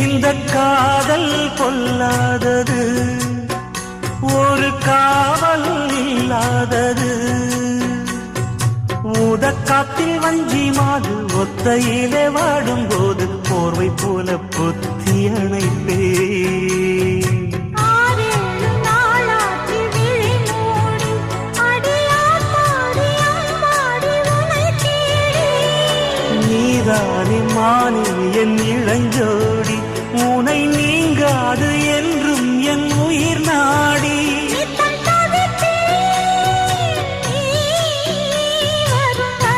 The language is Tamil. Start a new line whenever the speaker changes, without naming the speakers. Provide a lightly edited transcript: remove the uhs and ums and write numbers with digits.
இந்த காதல் பொல்லாதது, ஒரு காவல் இல்லாதது. ஊதக்காத்தில் வஞ்சி மாது ஒத்தையிலே வாடும்போது போர்வை போல பொத்தி அணைப்பே. நீதானே மானே என் இளஞ்சோடி, உனை நீங்காது என்றும் என் உயிர் நான்.